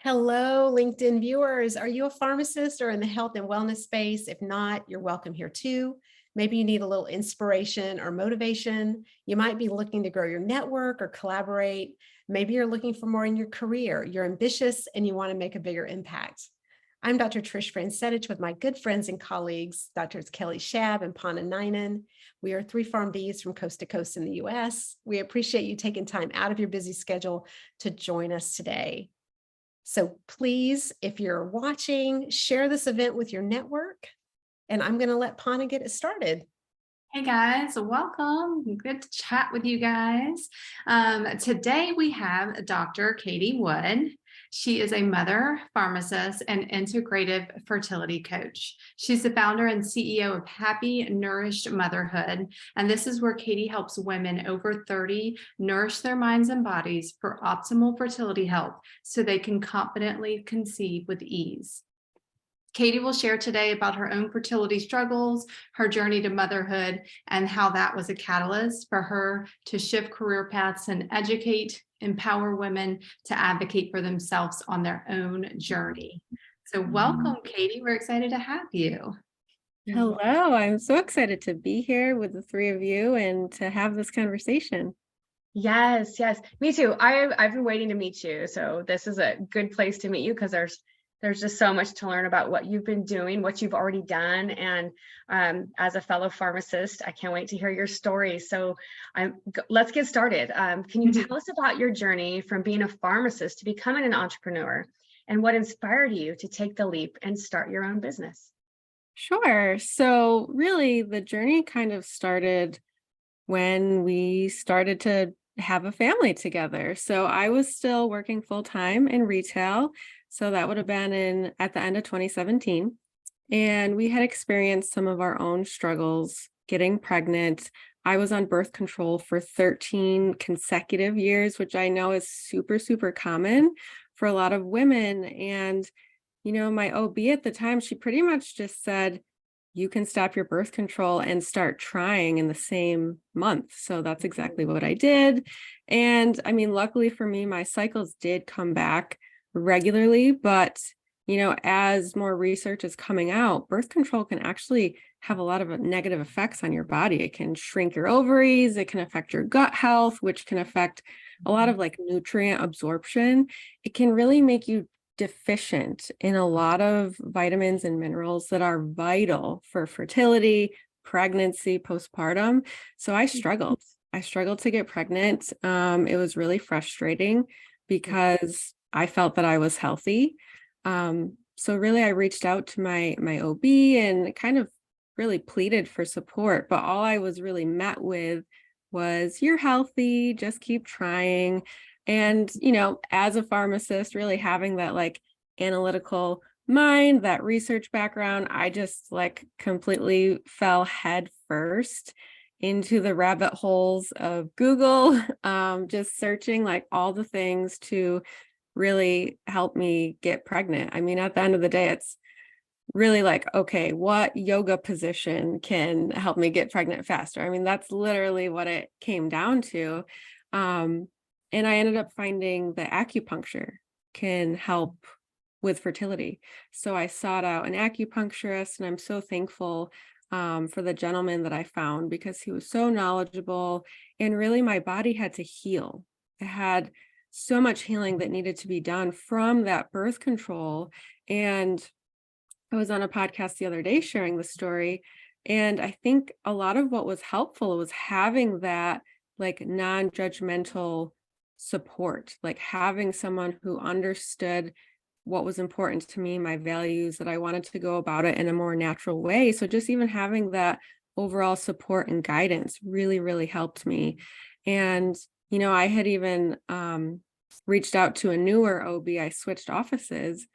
Hello, LinkedIn viewers. Are you a pharmacist or in the health and wellness space? If not, you're welcome here too. Maybe you need a little inspiration or motivation. You might be looking to grow your network or collaborate. Maybe you're looking for more in your career. You're ambitious and you want to make a bigger impact. I'm Dr. Trish Francetic with my good friends and colleagues, Drs. Kelly Shab and Pana Ninan. We are three PharmDs from coast to coast in the US. We appreciate you taking time out of your busy schedule to join us today. So please, if you're watching, share this event with your network. And I'm going to let Pana get it started. Hey guys, welcome. Good to chat with you guys. Today we have Dr. Katie Wood. She is a mother, pharmacist, and integrative fertility coach. She's the founder and CEO of Happy Nourished Motherhood. And this is where Katie helps women over 30 nourish their minds and bodies for optimal fertility health so they can confidently conceive with ease. Katie will share today about her own fertility struggles, her journey to motherhood, and how that was a catalyst for her to shift career paths and educate, empower women to advocate for themselves on their own journey. So welcome, Katie. We're excited to have you. Hello, I'm so excited to be here with the three of you and to have this conversation. Yes, me too. I've been waiting to meet you. So this is a good place to meet you because there's just so much to learn about what you've been doing, what you've already done. And as a fellow pharmacist, I can't wait to hear your story. So let's get started. Can you tell us about your journey from being a pharmacist to becoming an entrepreneur and what inspired you to take the leap and start your own business? Sure. So really the journey kind of started when we started to have a family together. So I was still working full time in retail. So that would have been at the end of 2017. And we had experienced some of our own struggles getting pregnant. I was on birth control for 13 consecutive years, which I know is super, super common for a lot of women. And, my OB at the time, she pretty much just said, you can stop your birth control and start trying in the same month. So that's exactly what I did. And I mean, luckily for me, my cycles did come back regularly, but as more research is coming out, birth control can actually have a lot of negative effects on your body. It can shrink your ovaries, it can affect your gut health, which can affect a lot of nutrient absorption. It can really make you deficient in a lot of vitamins and minerals that are vital for fertility, pregnancy, postpartum. So I struggled to get pregnant. It was really frustrating because I felt that I was healthy. So really I reached out to my OB and kind of really pleaded for support, but all I was really met with was, you're healthy, just keep trying. And, as a pharmacist, really having that analytical mind, that research background, I just completely fell head first into the rabbit holes of Google, just searching all the things to really help me get pregnant. I mean, at the end of the day, it's really okay, what yoga position can help me get pregnant faster? I mean, that's literally what it came down to. And I ended up finding that acupuncture can help with fertility. So I sought out an acupuncturist, and I'm so thankful for the gentleman that I found because he was so knowledgeable, and really my body had to heal. It had so much healing that needed to be done from that birth control. And I was on a podcast the other day sharing the story, and I think a lot of what was helpful was having that non-judgmental support, having someone who understood what was important to me, my values, that I wanted to go about it in a more natural way. So just even having that overall support and guidance really, really helped me. And, I had even reached out to a newer OB. I switched offices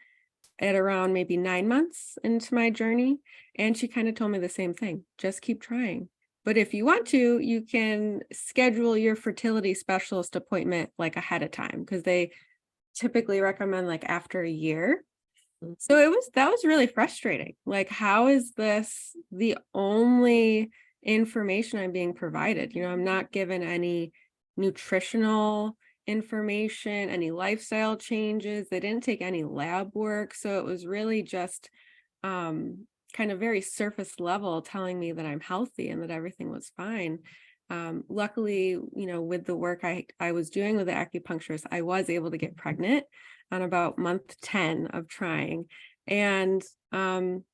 at around maybe 9 months into my journey. And she kind of told me the same thing, just keep trying. But if you want to, you can schedule your fertility specialist appointment ahead of time, because they typically recommend after a year. So that was really frustrating. How is this the only information I'm being provided? I'm not given any nutritional information, any lifestyle changes. They didn't take any lab work. So it was really just kind of very surface level telling me that I'm healthy and that everything was fine. Luckily, with the work I was doing with the acupuncturist, I was able to get pregnant on about month 10 of trying. And kind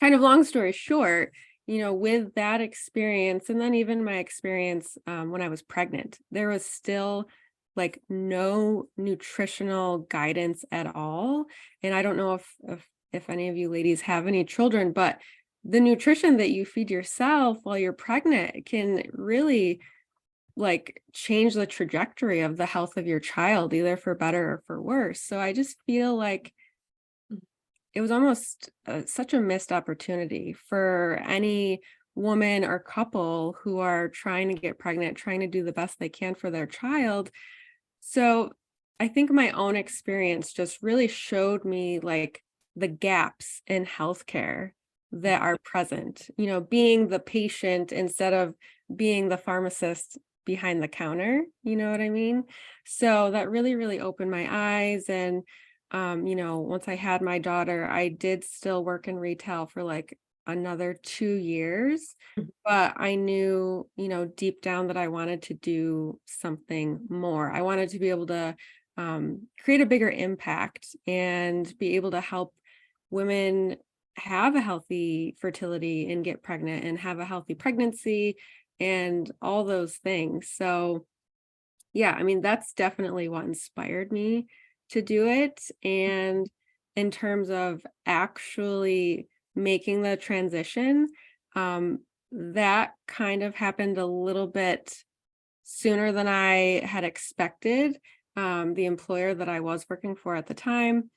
of long story short, with that experience, and then even my experience when I was pregnant, there was still like no nutritional guidance at all. And I don't know if any of you ladies have any children, but the nutrition that you feed yourself while you're pregnant can really like change the trajectory of the health of your child, either for better or for worse. So I just feel like it was almost such a missed opportunity for any woman or couple who are trying to get pregnant, trying to do the best they can for their child. So I think my own experience just really showed me like the gaps in healthcare that are present, being the patient instead of being the pharmacist behind the counter, you know what I mean? So that really, really opened my eyes. And, once I had my daughter, I did still work in retail for like another 2 years, but I knew, deep down that I wanted to do something more. I wanted to be able to create a bigger impact and be able to help women have a healthy fertility and get pregnant and have a healthy pregnancy and all those things. So yeah, I mean, that's definitely what inspired me to do it. And in terms of actually making the transition, that kind of happened a little bit sooner than I had expected. The employer that I was working for at the time,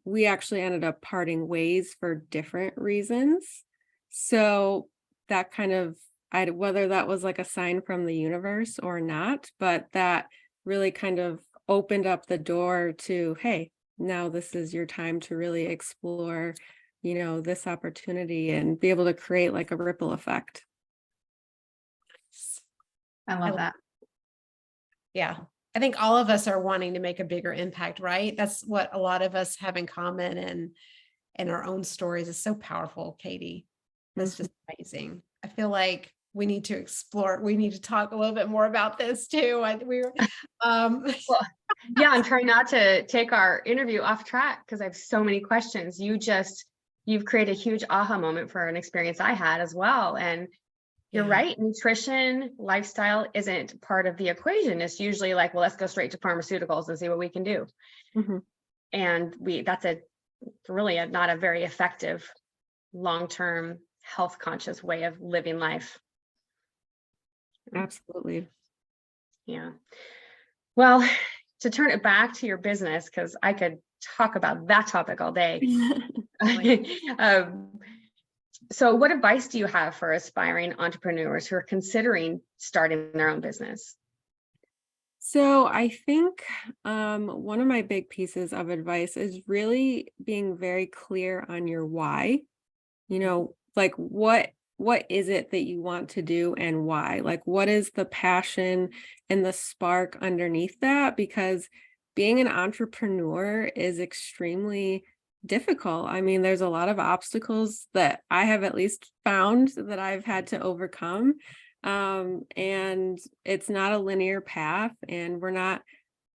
we actually ended up parting ways for different reasons. So that kind of, whether that was like a sign from the universe or not, but that really kind of opened up the door to, hey, now this is your time to really explore, this opportunity and be able to create like a ripple effect. I love that. Yeah. I think all of us are wanting to make a bigger impact, right? That's what a lot of us have in common, and in our own stories is so powerful, Katie. That's just amazing. I feel like we need to explore, we need to talk a little bit more about this too. Well, yeah, I'm trying not to take our interview off track because I have so many questions. You've created a huge aha moment for an experience I had as well. And you're right. Nutrition, lifestyle isn't part of the equation. It's usually like, well, let's go straight to pharmaceuticals and see what we can do. And that's really not a very effective long-term health conscious way of living life. Absolutely. Yeah. Well, to turn it back to your business, because I could talk about that topic all day. So what advice do you have for aspiring entrepreneurs who are considering starting their own business? So I think one of my big pieces of advice is really being very clear on your why. Like what is it that you want to do and why? Like what is the passion and the spark underneath that? Because being an entrepreneur is extremely difficult. I mean, there's a lot of obstacles that I have at least found that I've had to overcome. And it's not a linear path, and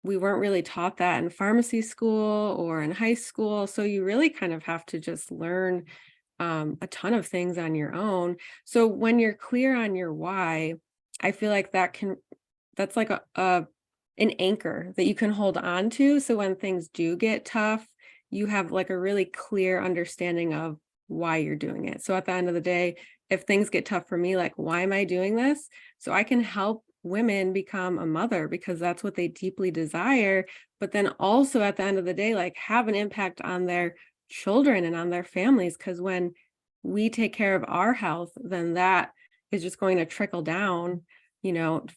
we weren't really taught that in pharmacy school or in high school. So you really kind of have to just learn a ton of things on your own. So when you're clear on your why, I feel like that's like an anchor that you can hold on to. So when things do get tough, you have like a really clear understanding of why you're doing it. So at the end of the day, if things get tough for me, like, why am I doing this? So I can help women become a mother because that's what they deeply desire. But then also at the end of the day, like have an impact on their children and on their families. Because when we take care of our health, then that is just going to trickle down,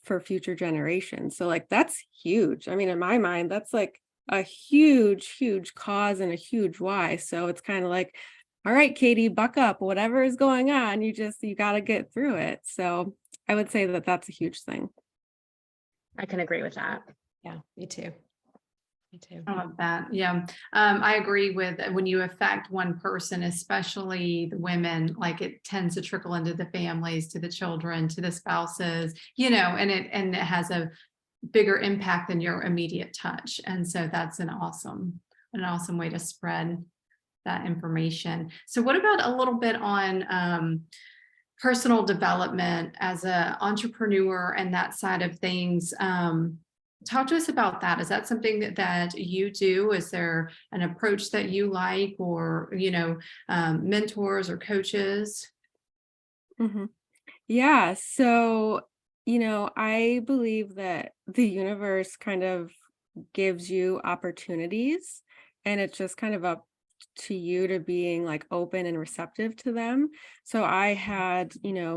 for future generations. So like, that's huge. I mean, in my mind, that's like a huge, huge cause and a huge why. So it's kind of like, all right, Katie, buck up, whatever is going on, you got to get through it. So I would say that that's a huge thing. I can agree with that. Yeah, me too. Me too. I love that. Yeah. I agree with when you affect one person, especially the women, like it tends to trickle into the families, to the children, to the spouses, and it has a bigger impact than your immediate touch. And so that's an awesome way to spread that information. So what about a little bit on personal development as an entrepreneur and that side of things? Talk to us about that. Is that something that you do? Is there an approach that you like, or, mentors or coaches? Mhm. Yeah. So, I believe that the universe kind of gives you opportunities, and it's just kind of up to you to being like open and receptive to them. So I had,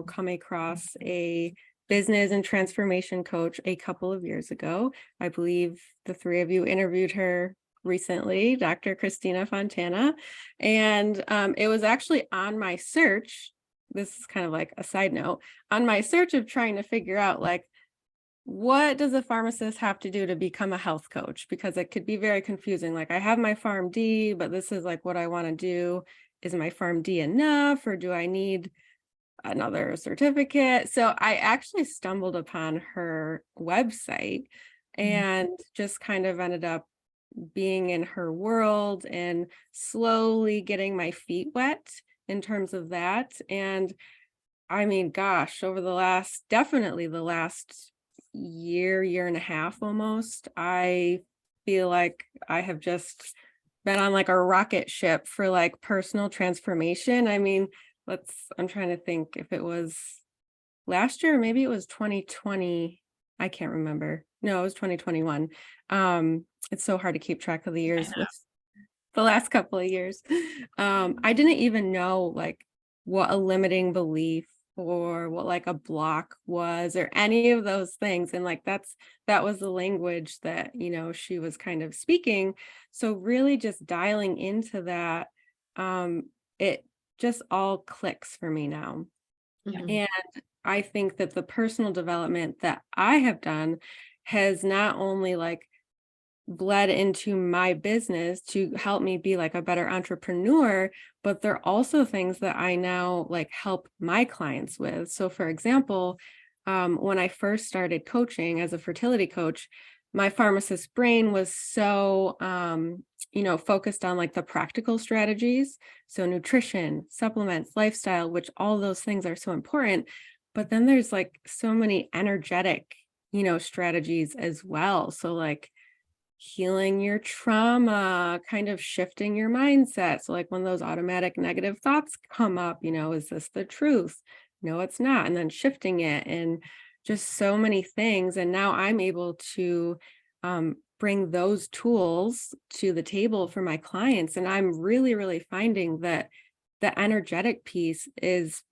come across a business and transformation coach a couple of years ago. I believe the three of you interviewed her recently, Dr. Christina Fontana. And it was actually on my search. This is kind of like a side note, on my search of trying to figure out like, what does a pharmacist have to do to become a health coach? Because it could be very confusing. Like, I have my PharmD, but this is like what I want to do. Is my PharmD enough, or do I need another certificate? So I actually stumbled upon her website and just kind of ended up being in her world and slowly getting my feet wet in terms of that. And I mean, gosh, over definitely the last year and a half almost, I feel like I have just been on like a rocket ship for like personal transformation. I mean, I'm trying to think if it was last year, maybe it was 2020. I can't remember. No, it was 2021. It's so hard to keep track of the years with the last couple of years. I didn't even know like what a limiting belief or what like a block was or any of those things. And like that was the language that, she was kind of speaking. So really just dialing into that, it just all clicks for me now. Mhm. And I think that the personal development that I have done has not only like bled into my business to help me be like a better entrepreneur, but they're also things that I now like help my clients with. So for example, when I first started coaching as a fertility coach, my pharmacist brain was so, focused on like the practical strategies. So nutrition, supplements, lifestyle, which all those things are so important. But then there's like so many energetic, strategies as well. So like healing your trauma, kind of shifting your mindset. So like when those automatic negative thoughts come up, is this the truth? No, it's not. And then shifting it and just so many things. And now I'm able to bring those tools to the table for my clients. And I'm really, really finding that the energetic piece is,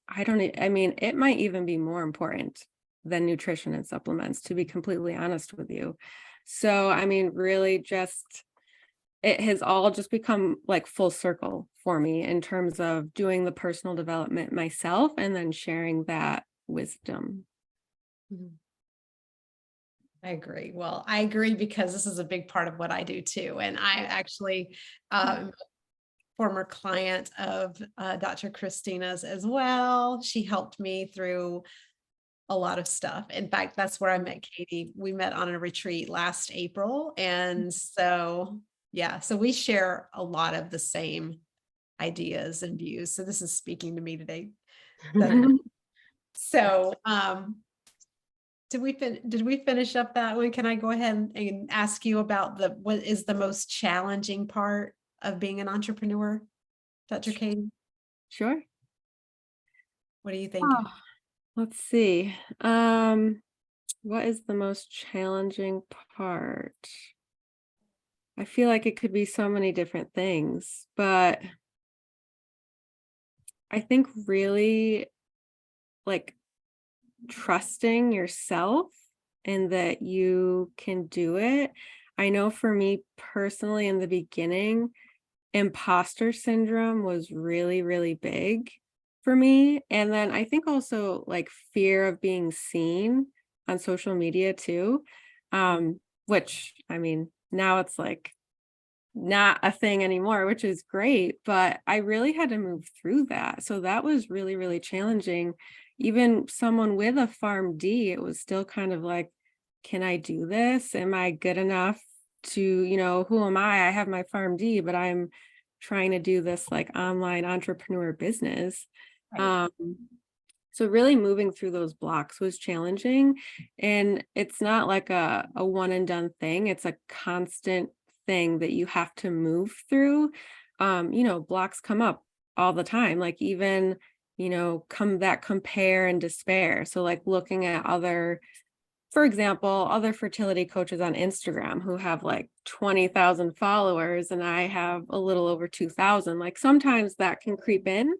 I mean, it might even be more important than nutrition and supplements, to be completely honest with you. So, I mean, really just, it has all just become like full circle for me in terms of doing the personal development myself and then sharing that wisdom. Mhm. I agree. Well, I agree because this is a big part of what I do too. And I actually, former client of Dr. Christina's as well. She helped me through a lot of stuff. In fact, that's where I met Katie. We met on a retreat last April. And so, yeah, so we share a lot of the same ideas and views. So this is speaking to me today. So, did we finish up that one? Can I go ahead and ask you about what is the most challenging part of being an entrepreneur, Dr. Katie? Sure. What do you think? Let's see. What is the most challenging part? I feel like it could be so many different things, but I think really like trusting yourself and that you can do it. I know for me personally in the beginning, imposter syndrome was really, really big for me. And then I think also like fear of being seen on social media too. Which I mean, now it's like not a thing anymore, which is great, but I really had to move through that. So that was really, really challenging. Even someone with a PharmD, it was still kind of like, can I do this? Am I good enough to, who am I? I have my PharmD, but I'm trying to do this like online entrepreneur business. Right. So really moving through those blocks was challenging. And it's not like a one and done thing. It's a constant thing that you have to move through. Blocks come up all the time, like even, compare and despair. So like looking at for example, other fertility coaches on Instagram who have like 20,000 followers and I have a little over 2,000. Like sometimes that can creep in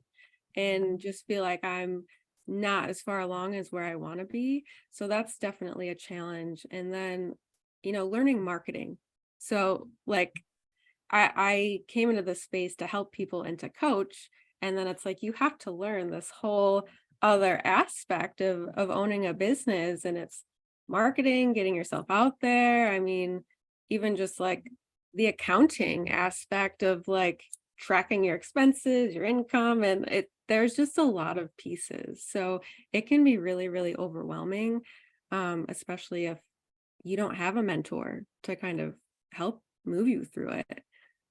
and just feel like I'm not as far along as where I want to be. So that's definitely a challenge. And then, learning marketing. So like I came into this space to help people and to coach. And then it's like you have to learn this whole other aspect of owning a business, and it's marketing, getting yourself out there. I mean, even just like the accounting aspect of like tracking your expenses, your income, and there's just a lot of pieces. So it can be really, really overwhelming, especially if you don't have a mentor to kind of help move you through it.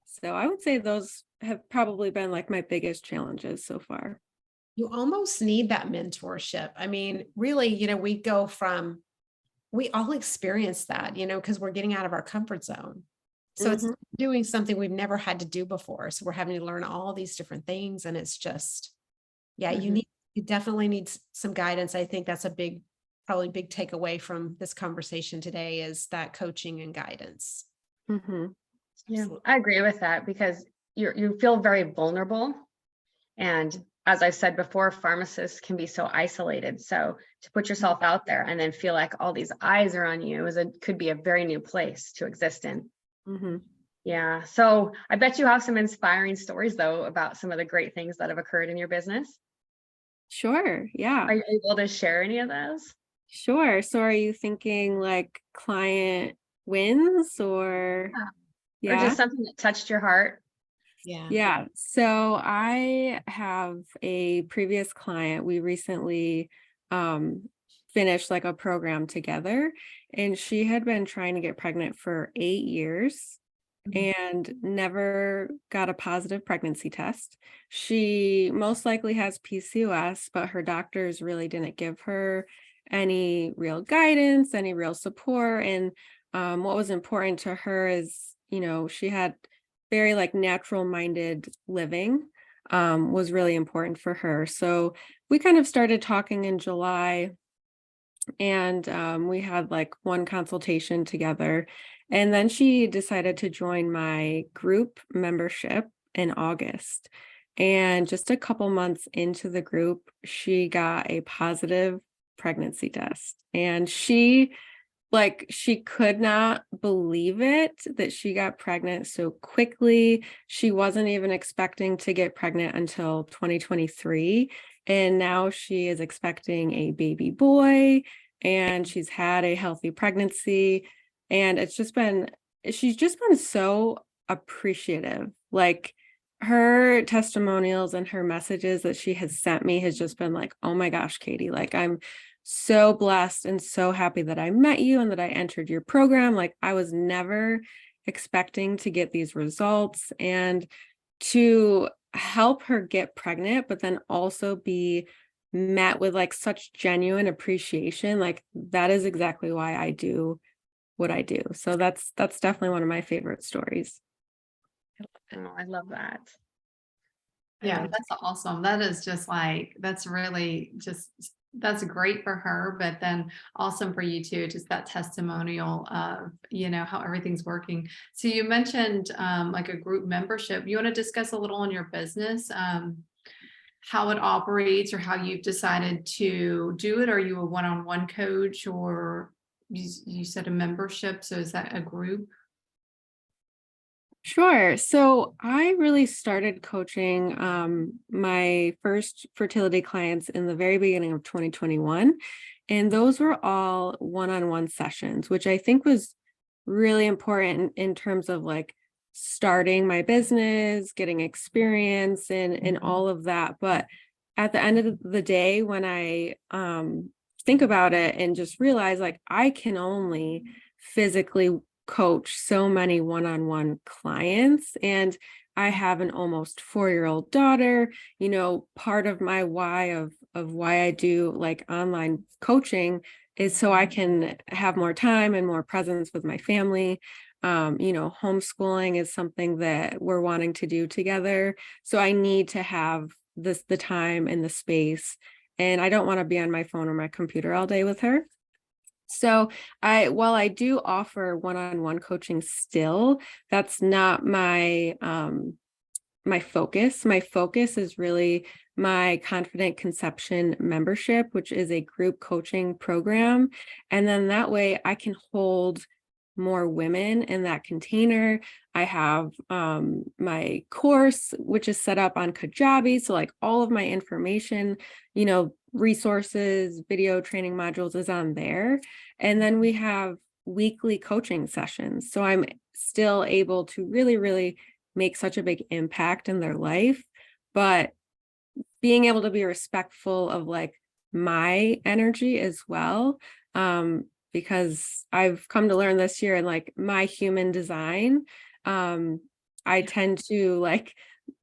So I would say those have probably been like my biggest challenges so far. You almost need that mentorship. I mean, really, we all experience that, because we're getting out of our comfort zone. So it's Mhm. doing something we've never had to do before. So we're having to learn all these different things. And it's just, yeah, Mhm. you definitely need some guidance. I think that's probably big takeaway from this conversation today is that coaching and guidance. Mhm. Yeah, I agree with that because you feel very vulnerable. And as I've said before, pharmacists can be so isolated. So to put yourself out there and then feel like all these eyes are on you could be a very new place to exist in. Mhm. Yeah. So I bet you have some inspiring stories though about some of the great things that have occurred in your business. Sure. Yeah. Are you able to share any of those? Sure. So are you thinking like client wins or Or yeah? just something that touched your heart? Yeah. Yeah. So I have a previous client. We recently um finished like a program together, and she had been trying to get pregnant for 8 years Mhm. and never got a positive pregnancy test. She most likely has PCOS, but her doctors really didn't give her any real guidance, any real support. And what was important to her is, she had very like natural minded living, was really important for her. So we kind of started talking in July, and we had like one consultation together, and then she decided to join my group membership in August. And just a couple months into the group, she got a positive pregnancy test, and she could not believe it that she got pregnant so quickly. She wasn't even expecting to get pregnant until 2023. And now she is expecting a baby boy, and she's had a healthy pregnancy. And she's just been so appreciative. Like her testimonials and her messages that she has sent me has just been like, oh my gosh, Katie, like I'm so blessed and so happy that I met you and that I entered your program. Like I was never expecting to get these results, and to help her get pregnant, but then also be met with like such genuine appreciation. Like that is exactly why I do what I do. So that's definitely one of my favorite stories. Oh, I love that. Yeah, And that's awesome. That is just like, that's great for her, but then awesome for you too, just that testimonial of, how everything's working. So you mentioned like a group membership. You want to discuss a little on your business, how it operates or how you've decided to do it? Are you a one-on-one coach, or you said a membership? So is that a group? Sure. So I really started coaching my first fertility clients in the very beginning of 2021. And those were all one-on-one sessions, which I think was really important in terms of like starting my business, getting experience and all of that. But at the end of the day, when I think about it and just realize like I can only physically coach so many one-on-one clients, and I have an almost 4-year-old daughter. Part of my why of why I do like online coaching is so I can have more time and more presence with my family. Homeschooling is something that we're wanting to do together. So I need to have the time and the space, and I don't want to be on my phone or my computer all day with her. So while I do offer one-on-one coaching still, that's not my my focus. My focus is really my Confident Conception membership, which is a group coaching program. And then that way I can hold more women in that container. I have my course, which is set up on Kajabi. So like all of my information, resources, video training modules is on there. And then we have weekly coaching sessions. So I'm still able to really, really make such a big impact in their life, but being able to be respectful of like my energy as well. Because I've come to learn this year, and like my human design, I tend to like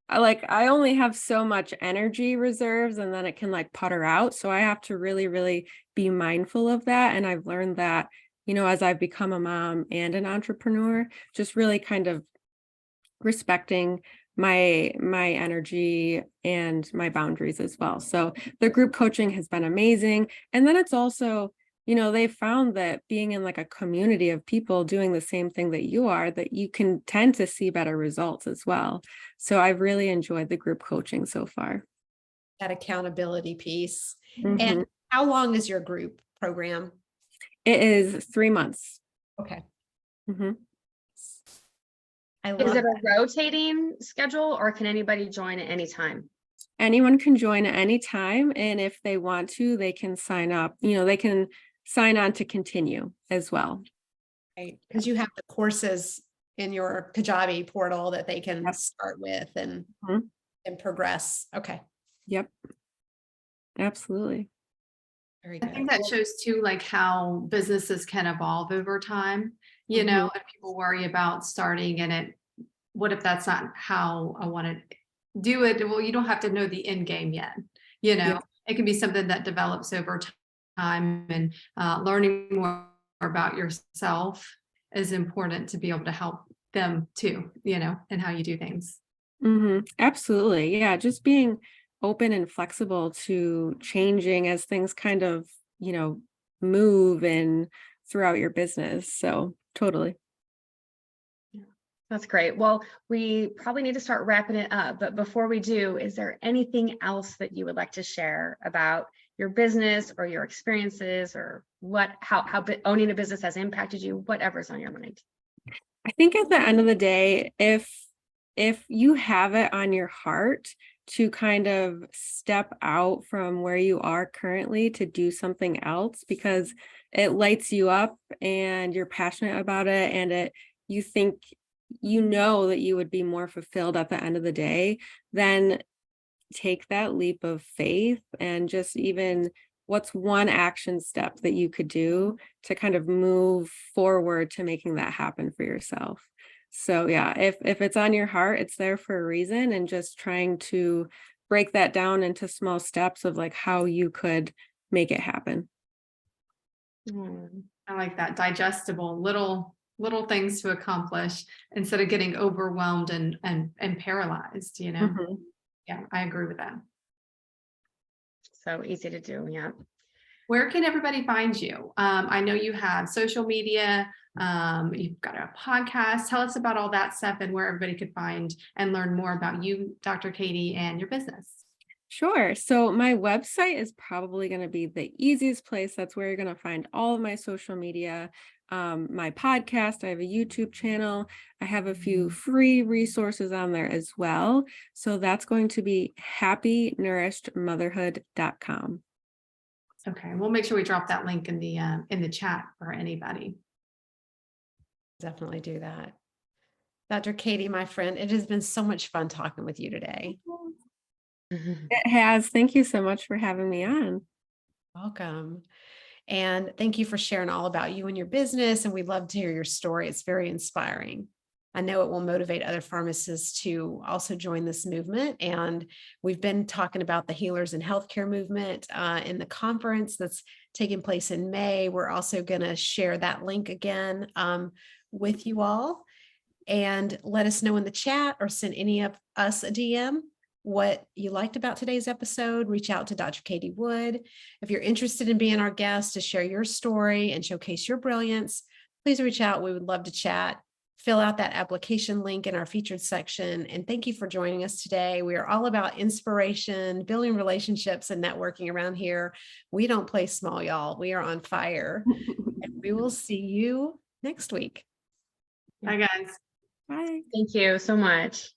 I only have so much energy reserves, and then it can like putter out. So I have to really, really be mindful of that. And I've learned that, as I've become a mom and an entrepreneur, just really kind of respecting my energy and my boundaries as well. So the group coaching has been amazing. And then it's also, they found that being in like a community of people doing the same thing that you are, that you can tend to see better results as well. So I've really enjoyed the group coaching so far. That accountability piece. Mhm. And how long is your group program? It is 3 months. Okay. Mhm. I Is love it a rotating schedule, or can anybody join at any time? Anyone can join at any time. And if they want to, they can sign up, they can sign on to continue as well. right, because you have the courses in your Kajabi portal that they can Yep. start with and Mhm. progress. Okay, Yep. Absolutely. very I good. think that shows too, like how businesses can evolve over time, Mhm. and people worry about starting and what if that's not how I want to do it? Well, you don't have to know the end game yet. Yep. It can be something that develops over time, and learning more about yourself is important to be able to help them too, and how you do things. Absolutely. Yeah. Just being open and flexible to changing as things kind of, move and throughout your business. So totally. That's great. Well, we probably need to start wrapping it up, but before we do, is there anything else that you would like to share about your business or your experiences, or how owning a business has impacted you, whatever's on your mind? I think at the end of the day, if you have it on your heart to kind of step out from where you are currently to do something else because it lights you up and you're passionate about it, and you think that you would be more fulfilled at the end of the day, then take that leap of faith and just even what's one action step that you could do to kind of move forward to making that happen for yourself. So yeah, if it's on your heart, it's there for a reason, and just trying to break that down into small steps of like how you could make it happen. I like that, digestible little things to accomplish instead of getting overwhelmed and paralyzed. Mhm. Yeah, I agree with that. So easy to do. Yeah. Where can everybody find you? I know you have social media, you've got a podcast. Tell us about all that stuff and where everybody could find and learn more about you, Dr. Katie, and your business. Sure. So my website is probably going to be the easiest place. That's where you're going to find all of my social media, my podcast. I have a YouTube channel. I have a few free resources on there as well. So that's going to be happynourishedmotherhood.com. Okay, we'll make sure we drop that link in the chat for anybody. Definitely do that. Dr. Katie, my friend, it has been so much fun talking with you today. It has. Thank you so much for having me on. Welcome. And thank you for sharing all about you and your business. And we'd love to hear your story. It's very inspiring. I know it will motivate other pharmacists to also join this movement. And we've been talking about the Healers in Healthcare movement in the conference that's taking place in May. We're also going to share that link again with you all. And let us know in the chat or send any of us a DM what you liked about today's episode. Reach out to Dr. Katie Wood. If you're interested in being our guest to share your story and showcase your brilliance, please reach out. We would love to chat. Fill out that application link in our featured section. And thank you for joining us today. We are all about inspiration, building relationships, and networking around here. We don't play small, y'all. We are on fire. And we will see you next week. Bye, guys. Bye. Thank you so much.